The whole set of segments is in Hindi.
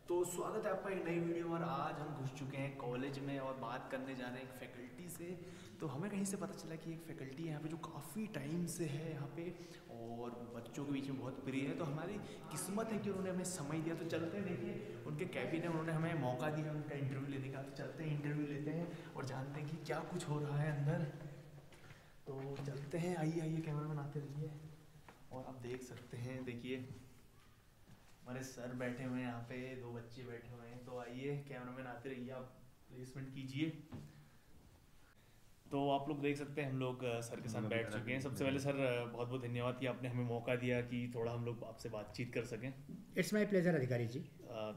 तो स्वागत है आपका एक नई वीडियो में। और आज हम घुस चुके हैं कॉलेज में और बात करने जा रहे हैं एक फैकल्टी से। तो हमें कहीं से पता चला कि एक फैकल्टी है यहाँ पे जो काफ़ी टाइम से है यहाँ पे और बच्चों के बीच में बहुत प्रिय है। तो हमारी किस्मत है कि उन्होंने हमें समय दिया। तो चलते हैं, देखिए उनके कैबिन है, उन्होंने हमें मौका दिया उनका इंटरव्यू लेने का। तो चलते हैं, इंटरव्यू लेते हैं और जानते हैं कि क्या कुछ हो रहा है अंदर। तो चलते हैं, आइए आइए, कैमरा मैन आते रहिए। और आप देख सकते हैं, देखिए हमारे सर बैठे हुए हैं यहाँ पे, दो बच्चे बैठे हुए हैं। तो आइए कैमरामैन आते रहिए, आप प्लेसमेंट कीजिए। तो आप लोग देख सकते हैं हम लोग सर के साथ बैठ चुके हैं। सबसे पहले सर बहुत बहुत धन्यवाद कि आपने हमें मौका दिया कि थोड़ा हम लोग आपसे बातचीत कर सकें। इट्स माय प्लेजर अधिकारी जी।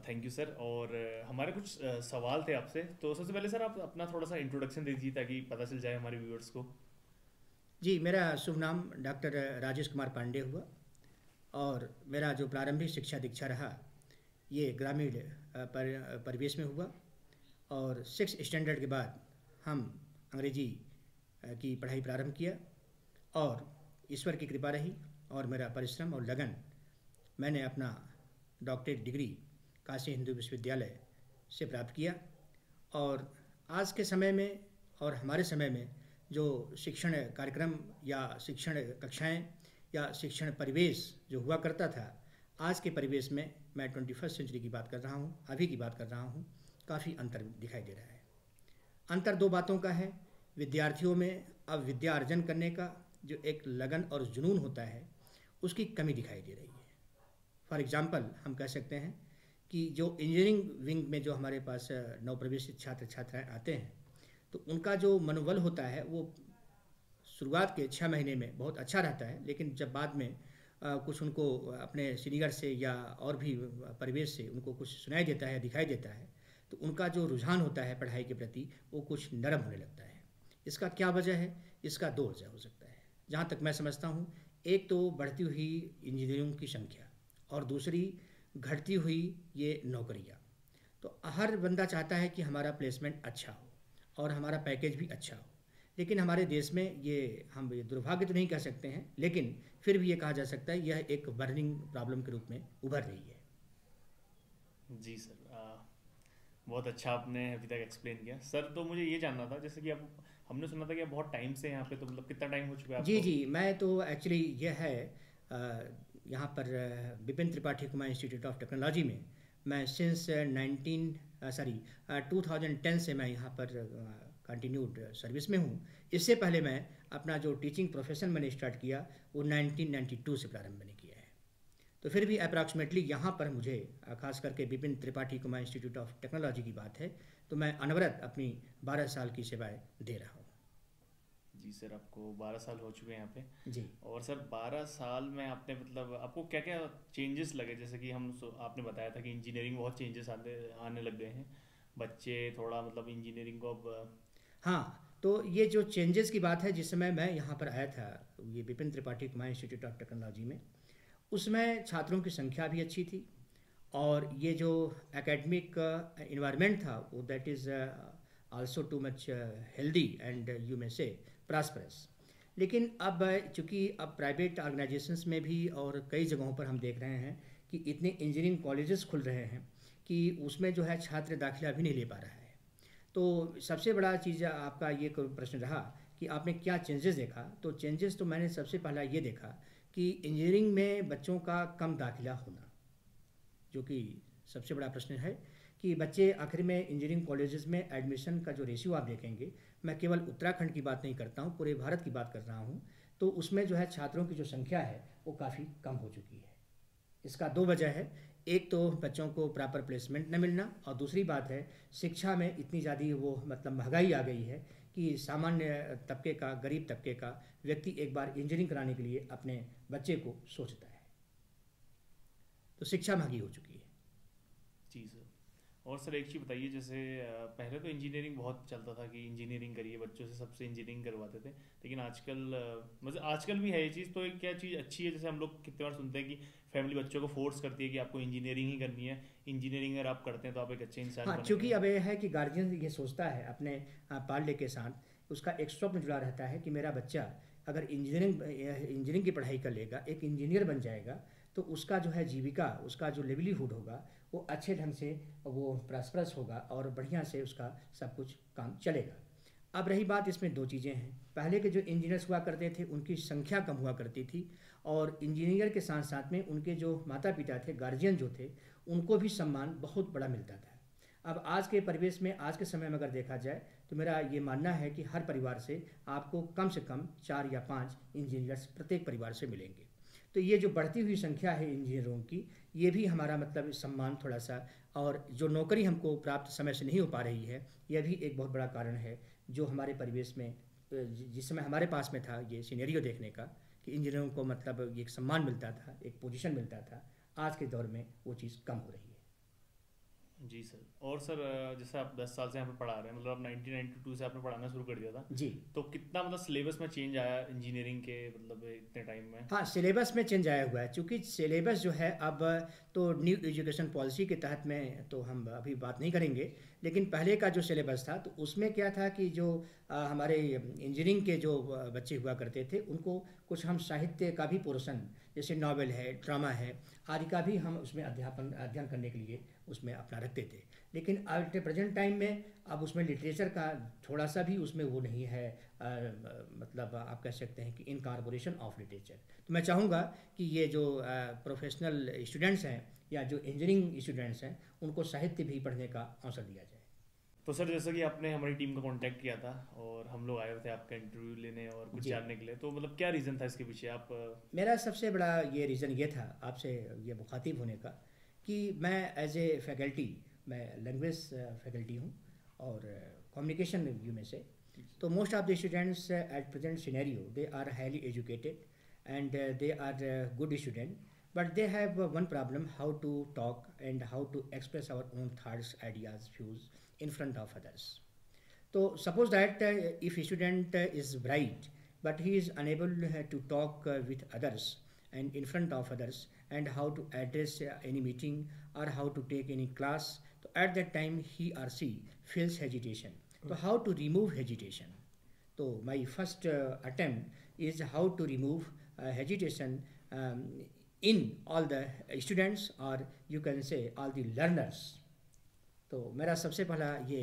Thank you sir. और हमारे कुछ सवाल थे आपसे। तो सबसे पहले सर आप अपना थोड़ा सा इंट्रोडक्शन दे दीजिए ताकि पता चल जाए हमारे व्यूअर्स को। जी, मेरा शुभ नाम डॉक्टर राजेश कुमार पांडे हुआ और मेरा जो प्रारंभिक शिक्षा दीक्षा रहा ये ग्रामीण परिवेश में हुआ। और 6 स्टैंडर्ड के बाद हम अंग्रेजी की पढ़ाई प्रारंभ किया और ईश्वर की कृपा रही और मेरा परिश्रम और लगन, मैंने अपना डॉक्टरेट डिग्री काशी हिंदू विश्वविद्यालय से प्राप्त किया। और आज के समय में और हमारे समय में जो शिक्षण कार्यक्रम या शिक्षण कक्षाएं या शिक्षण परिवेश जो हुआ करता था, आज के परिवेश में मैं 21st सेंचुरी की बात कर रहा हूँ, अभी की बात कर रहा हूँ, काफ़ी अंतर दिखाई दे रहा है। अंतर दो बातों का है। विद्यार्थियों में अब विद्या अर्जन करने का जो एक लगन और जुनून होता है उसकी कमी दिखाई दे रही है। फॉर एग्ज़ाम्पल हम कह सकते हैं कि जो इंजीनियरिंग विंग में जो हमारे पास नवप्रवेशित छात्र छात्राएं आते हैं तो उनका जो मनोबल होता है वो शुरुआत के 6 महीने में बहुत अच्छा रहता है, लेकिन जब बाद में कुछ उनको अपने सीनियर से या और भी परिवेश से उनको कुछ सुनाई देता है, दिखाई देता है, तो उनका जो रुझान होता है पढ़ाई के प्रति वो कुछ नरम होने लगता है। इसका क्या वजह है? इसका दो वजह हो सकता है जहाँ तक मैं समझता हूँ। एक तो बढ़ती हुई इंजीनियरिंग की संख्या और दूसरी घटती हुई ये नौकरियाँ। तो हर बंदा चाहता है कि हमारा प्लेसमेंट अच्छा हो और हमारा पैकेज भी अच्छा हो, लेकिन हमारे देश में ये हम ये दुर्भाग्य तो नहीं कह सकते हैं, लेकिन फिर भी ये कहा जा सकता है यह एक बर्निंग प्रॉब्लम के रूप में उभर रही है। जी सर, बहुत अच्छा आपने अभी तक एक्सप्लेन किया सर। तो मुझे ये जानना था, जैसे कि आप, हमने सुना था कि आप बहुत टाइम से यहाँ पे, तो मतलब कितना टाइम हो चुका है जी आपको? जी, मैं तो एक्चुअली यह है यहाँ पर Vipin Tripathi Kumar institute of technology में मैं सिंस 2010 से मैं यहाँ पर कंटिन्यूड सर्विस में हूँ। इससे पहले मैं अपना जो टीचिंग प्रोफेशन मैंने स्टार्ट किया वो 1992 से प्रारंभ मैंने किया है। तो फिर भी अप्रॉक्सीमेटली यहाँ पर मुझे खास करके Vipin Tripathi Kumar institute of technology की बात है तो मैं अनवरत अपनी 12 साल की सेवाएं दे रहा हूँ। जी सर, आपको 12 साल हो चुके हैं यहाँ पे। जी और सर 12 साल में आपने, मतलब आपको क्या क्या चेंजेस लगे? जैसे कि आपने बताया था कि इंजीनियरिंग बहुत चेंजेस आने आने लग गए हैं, बच्चे थोड़ा मतलब इंजीनियरिंग को अब। हाँ, तो ये जो चेंजेस की बात है, जिस समय मैं यहाँ पर आया था ये Vipin Tripathi Kumar institute of technology में, उसमें छात्रों की संख्या भी अच्छी थी और ये जो एकेडमिक इन्वायरमेंट था वो that is also too much healthy and you may से प्रॉस्परस। लेकिन अब चूँकि अब प्राइवेट ऑर्गेनाइजेशंस में भी और कई जगहों पर हम देख रहे हैं कि इतने इंजीनियरिंग कॉलेजेस खुल रहे हैं कि उसमें जो है छात्र दाखिला भी नहीं ले पा रहा है। तो सबसे बड़ा चीज़ आपका ये प्रश्न रहा कि आपने क्या चेंजेस देखा। तो चेंजेस तो मैंने सबसे पहला ये देखा कि इंजीनियरिंग में बच्चों का कम दाखिला होना, जो कि सबसे बड़ा प्रश्न है कि बच्चे आखिर में इंजीनियरिंग कॉलेजेस में एडमिशन का जो रेशियो आप देखेंगे, मैं केवल उत्तराखंड की बात नहीं करता हूँ, पूरे भारत की बात कर रहा हूँ, तो उसमें जो है छात्रों की जो संख्या है वो काफ़ी कम हो चुकी है। इसका दो वजह है। एक तो बच्चों को प्रॉपर प्लेसमेंट न मिलना और दूसरी बात है शिक्षा में इतनी ज़्यादा वो मतलब महंगाई आ गई है कि सामान्य तबके का, गरीब तबके का व्यक्ति एक बार इंजीनियरिंग कराने के लिए अपने बच्चे को सोचता है। तो शिक्षा महंगी हो चुकी है। जी सर। और सर एक चीज़ बताइए, जैसे पहले तो इंजीनियरिंग बहुत चलता था कि इंजीनियरिंग करिए, बच्चों से सबसे इंजीनियरिंग करवाते थे। लेकिन आजकल मतलब आजकल भी है ये चीज़, तो एक क्या चीज़ अच्छी है, जैसे हम लोग कितने बार सुनते हैं कि फैमिली बच्चों को फोर्स करती है कि आपको इंजीनियरिंग ही करनी है, इंजीनियरिंग अगर आप करते हैं तो आप एक अच्छे इंसान हाँ, चूँकि बनेंगे। अब यह है कि गार्जियन ये सोचता है अपने पाल्य के साथ, उसका एक स्वप्न जुड़ा रहता है कि मेरा बच्चा अगर इंजीनियरिंग की पढ़ाई कर लेगा, एक इंजीनियर बन जाएगा, तो उसका जो है जीविका, उसका जो लिवलीहुड होगा वो अच्छे ढंग से वो प्रॉस्परस होगा और बढ़िया से उसका सब कुछ काम चलेगा। अब रही बात, इसमें दो चीज़ें हैं। पहले के जो इंजीनियर्स हुआ करते थे उनकी संख्या कम हुआ करती थी, और इंजीनियर के साथ साथ में उनके जो माता पिता थे, गार्जियन जो थे, उनको भी सम्मान बहुत बड़ा मिलता था। अब आज के परिवेश में, आज के समय में अगर देखा जाए तो मेरा ये मानना है कि हर परिवार से आपको कम से कम 4 या 5 इंजीनियर्स प्रत्येक परिवार से मिलेंगे। तो ये जो बढ़ती हुई संख्या है इंजीनियरों की, ये भी हमारा मतलब सम्मान थोड़ा सा, और जो नौकरी हमको प्राप्त समय से नहीं हो पा रही है, यह भी एक बहुत बड़ा कारण है जो हमारे परिवेश में जिस समय हमारे पास में था ये सिनेरियो देखने का कि इंजीनियरों को मतलब ये एक सम्मान मिलता था, एक पोजीशन मिलता था, आज के दौर में वो चीज़ कम हो रही है। जी सर। और सर जैसे आप 10 साल से यहाँ पे पढ़ा रहे हैं, मतलब आप 1992 से आपने पढ़ाना शुरू कर दिया था, जी। तो कितना मतलब सिलेबस में चेंज आया इंजीनियरिंग के मतलब इतने टाइम में? हाँ, सिलेबस में चेंज आया हुआ है, क्योंकि सिलेबस जो है अब तो न्यू एजुकेशन पॉलिसी के तहत में तो हम अभी बात नहीं करेंगे, लेकिन पहले का जो सिलेबस था तो उसमें क्या था कि जो हमारे इंजीनियरिंग के जो बच्चे हुआ करते थे उनको कुछ हम साहित्य का भी पोर्शन, जैसे नॉवेल है, ड्रामा है आदि का भी हम उसमें अध्ययन करने के लिए उसमें अपना रखते थे। लेकिन एट प्रेजेंट टाइम में अब उसमें लिटरेचर का थोड़ा सा भी उसमें वो नहीं है, मतलब आप कह सकते हैं कि इनकॉर्पोरेशन ऑफ लिटरेचर। तो मैं चाहूँगा कि ये जो प्रोफेशनल स्टूडेंट्स हैं या जो इंजीनियरिंग स्टूडेंट्स हैं उनको साहित्य भी पढ़ने का अवसर दिया जाए। तो सर जैसा कि आपने हमारी टीम को कांटेक्ट किया था और हम लोग आए हुए थे आपका इंटरव्यू लेने और कुछ जी। जानने के लिए, तो मतलब क्या रीज़न था इसके पीछे? आप मेरा सबसे बड़ा ये रीज़न ये था आपसे ये मुखातिब होने का कि मैं एज ए फैकल्टी, मैं लैंग्वेज फैकल्टी हूँ और कम्युनिकेशन व्यू में से, तो most of the students at present scenario they are highly educated and they are good student, but they have one problem: how to talk and how to express our own thoughts, ideas, views in front of others. So suppose that if a student is bright but he is unable to talk with others and in front of others, and how to address any meeting or how to take any class, so at that time he or she feels hesitation. So how to remove hesitation? So my first attempt is how to remove hesitation in all the students or you can say all the learners. तो मेरा सबसे पहला ये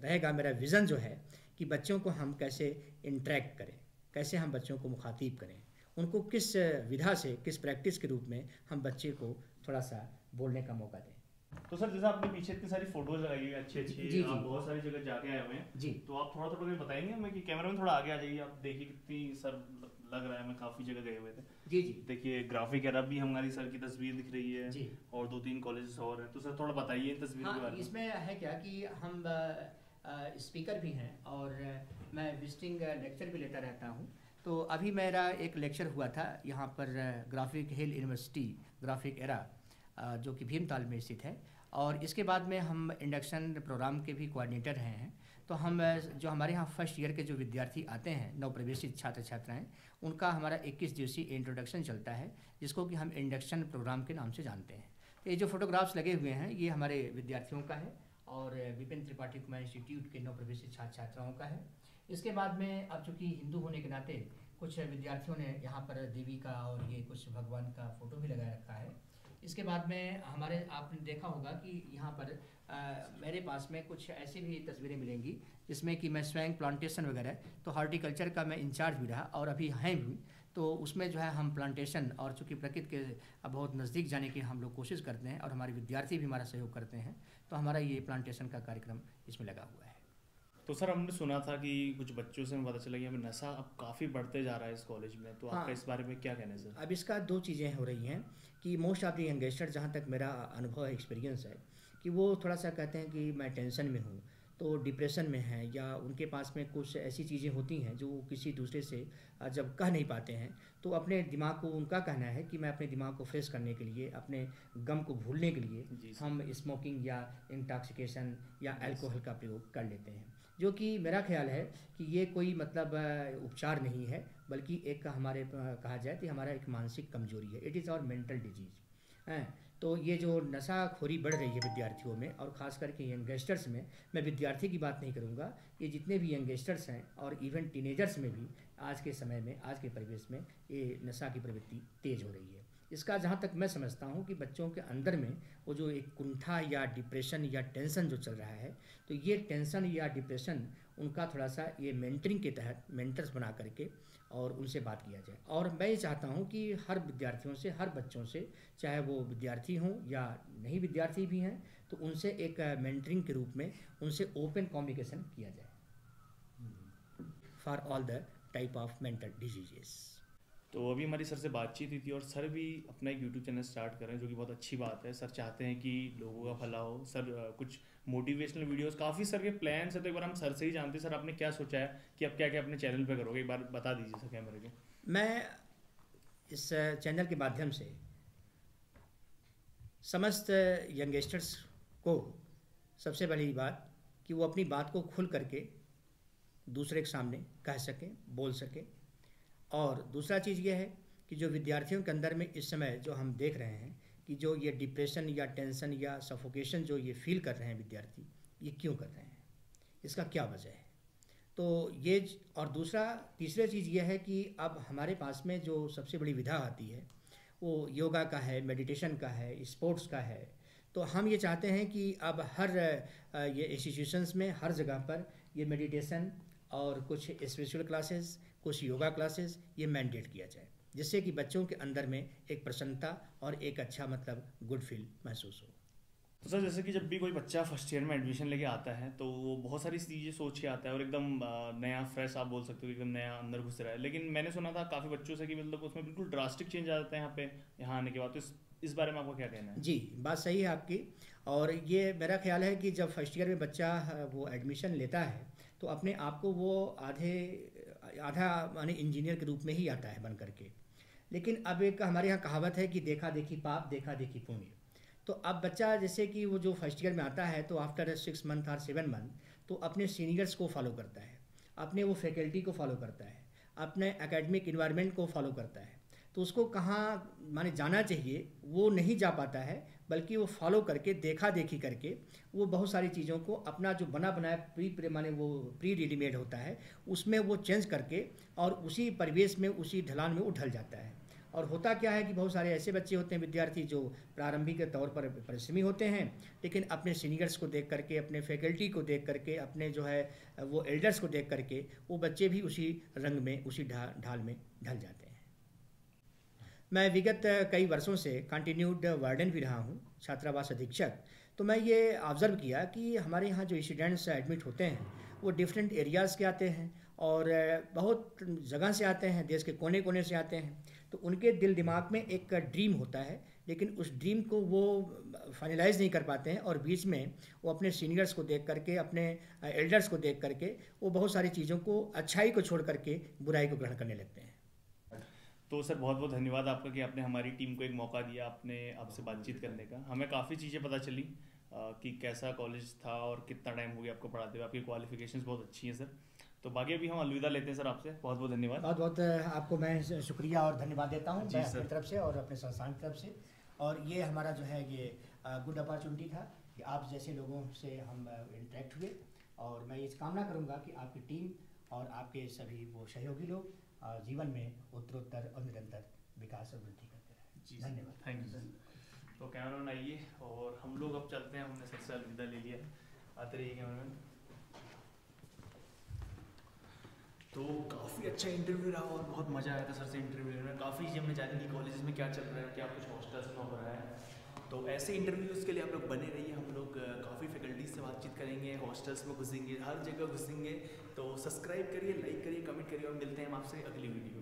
रहेगा, मेरा विज़न जो है कि बच्चों को हम कैसे इंटरेक्ट करें, कैसे हम बच्चों को मुखातिब करें, उनको किस विधा से, किस प्रैक्टिस के रूप में हम बच्चे को थोड़ा सा बोलने का मौका दें। तो सर जैसा आपने पीछे इतनी सारी फोटोज लगाई है अच्छी अच्छी, जी, आप जी। बहुत सारी जगह जाके आए हुए हैं, जी। तो आप थोड़ा थोड़ा बताएंगे हमें कि कैमरा में थोड़ा आगे आ जाइए, आप देखिए कितनी सर लग रहा है हमें काफ़ी जगह गए हुए थे। जी जी। देखिए ग्राफिक एरब भी हमारी सर की तस्वीर दिख रही है जी। और 2-3 कॉलेजेस और हैं, तो सर थोड़ा बताइए इन तस्वीरों के हाँ, बारे में। इसमें है क्या कि हम स्पीकर भी हैं और मैं विजिटिंग लेक्चर भी लेता रहता हूँ। तो अभी मेरा एक लेक्चर हुआ था यहाँ पर ग्राफिक हिल यूनिवर्सिटी ग्राफिक एरा जो कि भीमताल में स्थित है, और इसके बाद में हम इंडक्शन प्रोग्राम के भी कोऑर्डिनेटर हैं। तो हम जो हमारे यहाँ फर्स्ट ईयर के जो विद्यार्थी आते हैं, नवप्रवेशित छात्र छात्राएँ, उनका हमारा 21 दिवसीय इंट्रोडक्शन चलता है, जिसको कि हम इंडक्शन प्रोग्राम के नाम से जानते हैं। तो ये जो फोटोग्राफ्स लगे हुए हैं ये हमारे विद्यार्थियों का है और विपिन त्रिपाठी कुमार इंस्टीट्यूट के नवप्रवेशित छात्र छात्राओं का है। इसके बाद में अब चूँकि हिंदू होने के नाते कुछ विद्यार्थियों ने यहाँ पर देवी का और ये कुछ भगवान का फ़ोटो भी लगा रखा है। इसके बाद में हमारे आपने देखा होगा कि यहाँ पर मेरे पास में कुछ ऐसी भी तस्वीरें मिलेंगी जिसमें कि मैं स्वयं प्लांटेशन वगैरह, तो हॉर्टिकल्चर का मैं इंचार्ज भी रहा और अभी हैं भी, तो उसमें जो है हम प्लांटेशन और चूँकि प्रकृति के बहुत नज़दीक जाने की हम लोग कोशिश करते हैं और हमारे विद्यार्थी भी हमारा सहयोग करते हैं, तो हमारा ये प्लांटेशन का कार्यक्रम इसमें लगा हुआ है। तो सर हमने सुना था कि कुछ बच्चों से हमें पता चला कि हमें नशा अब काफ़ी बढ़ते जा रहा है इस कॉलेज में, तो आपका इस बारे में क्या कहना है सर? अब इसका दो चीज़ें हो रही हैं कि मोस्ट ऑफ द यंगस्टर, जहाँ तक मेरा अनुभव है, एक्सपीरियंस है, कि वो थोड़ा सा कहते हैं कि मैं टेंशन में हूँ, तो डिप्रेशन में है, या उनके पास में कुछ ऐसी चीज़ें होती हैं जो किसी दूसरे से जब कह नहीं पाते हैं, तो अपने दिमाग को, उनका कहना है कि मैं अपने दिमाग को फ्रेश करने के लिए, अपने गम को भूलने के लिए हम स्मोकिंग या इंटॉक्सिकेशन या अल्कोहल का प्रयोग कर लेते हैं, जो कि मेरा ख्याल है कि ये कोई मतलब उपचार नहीं है, बल्कि एक हमारे कहा जाए तो हमारा एक मानसिक कमजोरी है। It is our mental disease है। तो ये जो नशाखोरी बढ़ रही है विद्यार्थियों में और ख़ास करके यंगस्टर्स में, मैं विद्यार्थी की बात नहीं करूँगा, ये जितने भी यंगस्टर्स हैं और इवन टीनेजर्स में भी आज के समय में, आज के परिवेश में ये नशा की प्रवृत्ति तेज़ हो रही है। इसका जहाँ तक मैं समझता हूँ कि बच्चों के अंदर में वो जो एक कुंठा या डिप्रेशन या टेंशन जो चल रहा है, तो ये टेंशन या डिप्रेशन उनका थोड़ा सा ये मेंटरिंग के तहत मेंटर्स बना करके और उनसे बात किया जाए। और मैं ये चाहता हूँ कि हर विद्यार्थियों से, हर बच्चों से, चाहे वो विद्यार्थी हों या नहीं विद्यार्थी भी हैं, तो उनसे एक मेंटरिंग के रूप में उनसे ओपन कम्युनिकेशन किया जाए for all the type of mental diseases. तो अभी हमारी सर से बातचीत हुई थी और सर भी अपना एक यूट्यूब चैनल स्टार्ट कर रहे हैं, जो कि बहुत अच्छी बात है। सर चाहते हैं कि लोगों का भला हो। सर कुछ मोटिवेशनल वीडियोस, काफ़ी सर के प्लान्स है, तो एक बार हम सर से ही जानते हैं, सर आपने क्या सोचा है कि आप क्या क्या अपने चैनल पे करोगे, एक बार बता दीजिए सर कैमरे को। मैं इस चैनल के माध्यम से समस्त यंगस्टर्स को सबसे बड़ी बात कि वो अपनी बात को खुल करके दूसरे के सामने कह सकें, बोल सकें। और दूसरा चीज़ ये है कि जो विद्यार्थियों के अंदर में इस समय जो हम देख रहे हैं कि जो ये डिप्रेशन या टेंशन या सफोकेशन जो ये फील कर रहे हैं विद्यार्थी, ये क्यों कर रहे हैं, इसका क्या वजह है। तो ये और दूसरा तीसरा चीज़ ये है कि अब हमारे पास में जो सबसे बड़ी विधा आती है वो योगा का है, मेडिटेशन का है, स्पोर्ट्स का है। तो हम ये चाहते हैं कि अब हर ये इंस्टीट्यूशंस में हर जगह पर ये मेडिटेशन और कुछ स्पिरिचुअल क्लासेस, कुछ योगा क्लासेस ये मैंडेट किया जाए, जिससे कि बच्चों के अंदर में एक प्रसन्नता और एक अच्छा मतलब गुड फील महसूस हो। तो सर जैसे कि जब भी कोई बच्चा फर्स्ट ईयर में एडमिशन लेके आता है तो वो बहुत सारी चीज़ें सोच के आता है और एकदम नया फ्रेश, आप बोल सकते हो एकदम नया अंदर घुस रहा है। लेकिन मैंने सुना था काफ़ी बच्चों से कि मतलब उसमें बिल्कुल ड्रास्टिक चेंज आ जाता है यहाँ आने के बाद। तो इस बारे में आपका क्या कहना है? जी, बात सही है आपकी। और ये मेरा ख्याल है कि जब फर्स्ट ईयर में बच्चा वो एडमिशन लेता है तो अपने आप को वो आधा माने इंजीनियर के रूप में ही आता है बन करके। लेकिन अब एक हमारे यहाँ कहावत है कि देखा देखी पाप, देखा देखी पुण्य। तो अब बच्चा जैसे कि वो जो फर्स्ट ईयर में आता है तो आफ्टर 6 मंथ और 7 मंथ तो अपने सीनियर्स को फॉलो करता है, अपने वो फैकल्टी को फॉलो करता है, अपने एकेडमिक इन्वायरमेंट को फॉलो करता है। तो उसको कहाँ माने जाना चाहिए वो नहीं जा पाता है, बल्कि वो फॉलो करके देखा देखी करके वो बहुत सारी चीज़ों को अपना जो बना बनाया माने वो प्री रेडीमेड होता है उसमें वो चेंज करके और उसी परिवेश में, उसी ढलान में वो ढल जाता है। और होता क्या है कि बहुत सारे ऐसे बच्चे होते हैं विद्यार्थी जो प्रारंभिक के तौर पर परिश्रमी होते हैं, लेकिन अपने सीनियर्स को देख करके, अपने फैकल्टी को देख करके, अपने जो है वो एल्डर्स को देख करके वो बच्चे भी उसी रंग में, उसी ढाल में ढल जाते हैं। मैं विगत कई वर्षों से कंटिन्यूड वार्डन भी रहा हूँ, छात्रावास अधीक्षक। तो मैं ये ऑब्ज़र्व किया कि हमारे यहाँ जो स्टूडेंट्स एडमिट होते हैं वो डिफरेंट एरियाज़ के आते हैं और बहुत जगह से आते हैं, देश के कोने कोने से आते हैं। तो उनके दिल दिमाग में एक ड्रीम होता है, लेकिन उस ड्रीम को वो फाइनलाइज नहीं कर पाते हैं और बीच में वो अपने सीनियर्स को देख करके, अपने एल्डर्स को देख करके वो बहुत सारी चीज़ों को, अच्छाई को छोड़ करके बुराई को ग्रहण करने लगते हैं। तो सर बहुत बहुत धन्यवाद आपका कि आपने हमारी टीम को एक मौका दिया आपसे बातचीत करने का। हमें काफ़ी चीज़ें पता चली कि कैसा कॉलेज था और कितना टाइम हो गया आपको पढ़ाते हुए। आपकी क्वालिफिकेशंस बहुत अच्छी हैं सर। तो बाकी अभी हम अलविदा लेते हैं सर आपसे। बहुत बहुत धन्यवाद। बहुत बहुत आपको मैं शुक्रिया और धन्यवाद देता हूँ अपनी तरफ से और अपने संस्थान की तरफ से। और ये हमारा जो है ये गुड अपॉर्चुनिटी था कि आप जैसे लोगों से हम इंटरेक्ट हुए। और मैं ये कामना करूँगा कि आपकी टीम और आपके सभी वो सहयोगी लोग जीवन में उत्तरोत्तर और निरंतर विकास और वृद्धि करते रहें। धन्यवाद। Thank you sir. तो कैमरामैन आइए और हम लोग अब चलते हैं। हमने सर से अलविदा ले लिया, आते रहिए कैमरामैन। तो काफ़ी अच्छा इंटरव्यू रहा और बहुत मज़ा आया था सर से इंटरव्यू लेने में। काफ़ी चीज़ें हमने जानी कि कॉलेजेस में क्या चल रहा है, क्या कुछ हॉस्टल्स में हो रहा है। तो ऐसे इंटरव्यूज़ के लिए आप लोग बने रहिए। हम लोग काफ़ी फैकल्टीज से बातचीत करेंगे, हॉस्टल्स में घुसेंगे, हर जगह घुसेंगे। तो सब्सक्राइब करिए, लाइक करिए, कमेंट करिए और मिलते हैं हम आपसे अगली वीडियो।